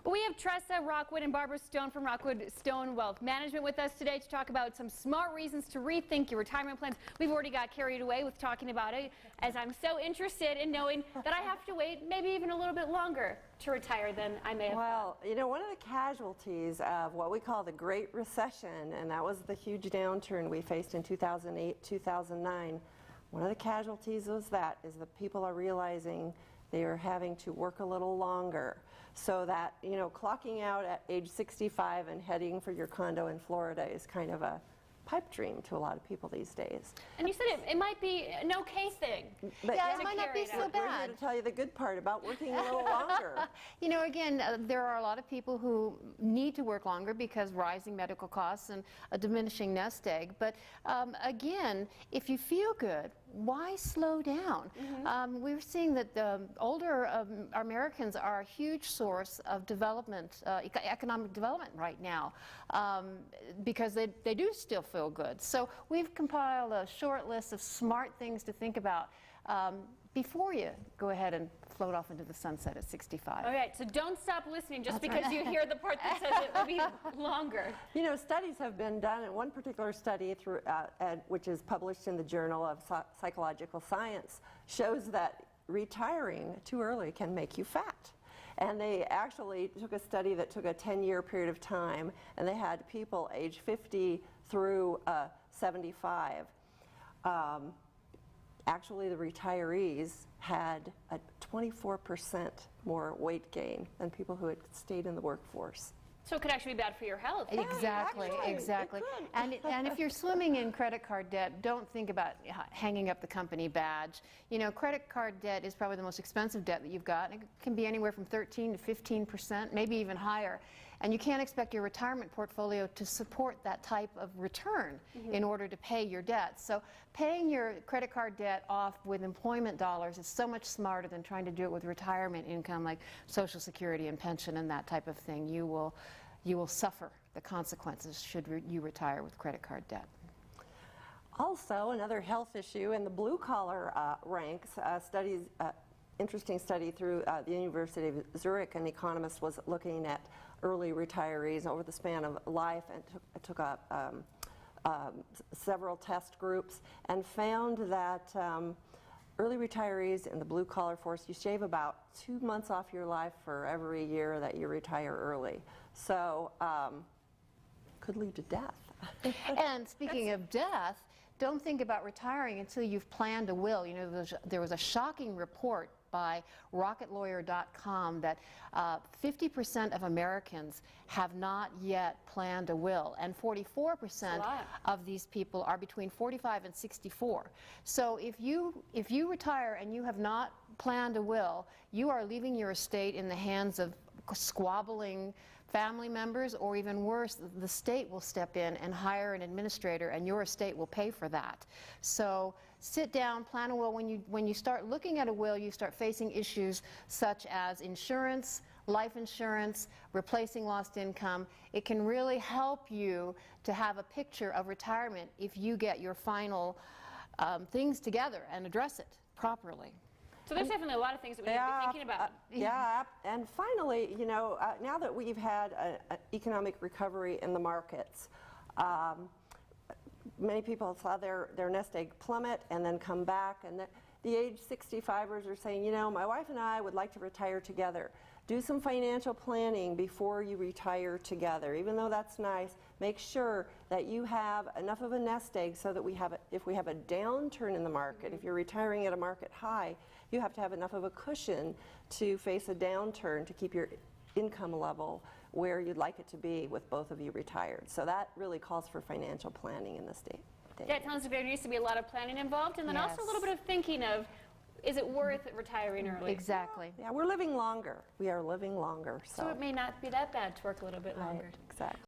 We have Tressa, Rockwood, and Barbara Stone from Rockwood Stone Wealth Management with us today to talk about some smart reasons to rethink your retirement plans. We've already got carried away with talking about it, as I'm so interested in knowing that I have to wait maybe even a little bit longer to retire than I may have Well, you know, one of the casualties of what we call the Great Recession, and that was the huge downturn we faced in 2008, 2009, one of the casualties was that people are realizing they are having to work a little longer, so that, you know, clocking out at age 65 and heading for your condo in Florida is kind of a pipe dream to a lot of people these days. And you said it might be an okay thing. But yeah, it might not be so bad. We're here to tell you the good part about working a little longer. You know, again, there are a lot of people who need to work longer because rising medical costs and a diminishing nest egg. But again, if you feel good, why slow down? We're seeing that the older Americans are a huge source of development, economic development right now, because they do still feel good. So we've compiled a short list of smart things to think about before you go ahead and float off into the sunset at 65. All right, so don't stop listening just because you hear the part that says it will be longer. You know, studies have been done, and one particular study, which is published in the Journal of Psychological Science, shows that retiring too early can make you fat. And they actually took a study that took a 10-year period of time, and they had people age 50 through 75. Actually, the retirees had a 24% more weight gain than people who had stayed in the workforce. So it could actually be bad for your health. Exactly, exactly. And if you're swimming in credit card debt, don't think about hanging up the company badge. You know, credit card debt is probably the most expensive debt that you've got. It can be anywhere from 13 to 15%, maybe even higher. And you can't expect your retirement portfolio to support that type of return in order to pay your debt. So paying your credit card debt off with employment dollars is so much smarter than trying to do it with retirement income like Social Security and pension and that type of thing. You will suffer the consequences should you retire with credit card debt. Also, another health issue in the blue-collar ranks, interesting study through the University of Zurich, an economist was looking at early retirees over the span of life and took several test groups and found that early retirees in the blue-collar force, you shave about 2 months off your life for every year that you retire early. So, could lead to death. And speaking of death, don't think about retiring until you've planned a will. You know, there was a shocking report by rocketlawyer.com that 50% of Americans have not yet planned a will, and 44% of these people are between 45 and 64. So if you retire and you have not planned a will, you are leaving your estate in the hands of squabbling family members, or even worse, the state will step in and hire an administrator, and your estate will pay for that. So sit down, plan a will. When you start looking at a will, you start facing issues such as insurance, life insurance, replacing lost income. It can really help you to have a picture of retirement if you get your final things together and address it properly. So there's definitely a lot of things that we need to be thinking about. Yeah, and finally, you know, now that we've had an economic recovery in the markets, many people saw their nest egg plummet and then come back, and the age 65ers are saying, you know, my wife and I would like to retire together. Do some financial planning before you retire together. Even though that's nice, make sure that you have enough of a nest egg so that if we have a downturn in the market, if you're retiring at a market high, you have to have enough of a cushion to face a downturn to keep your income level where you'd like it to be with both of you retired. So that really calls for financial planning in this day. Yeah, it sounds like there needs to be a lot of planning involved, and then also a little bit of thinking of, is it worth retiring early? Exactly. Yeah, we're living longer. We are living longer. So it may not be that bad to work a little bit longer. Exactly.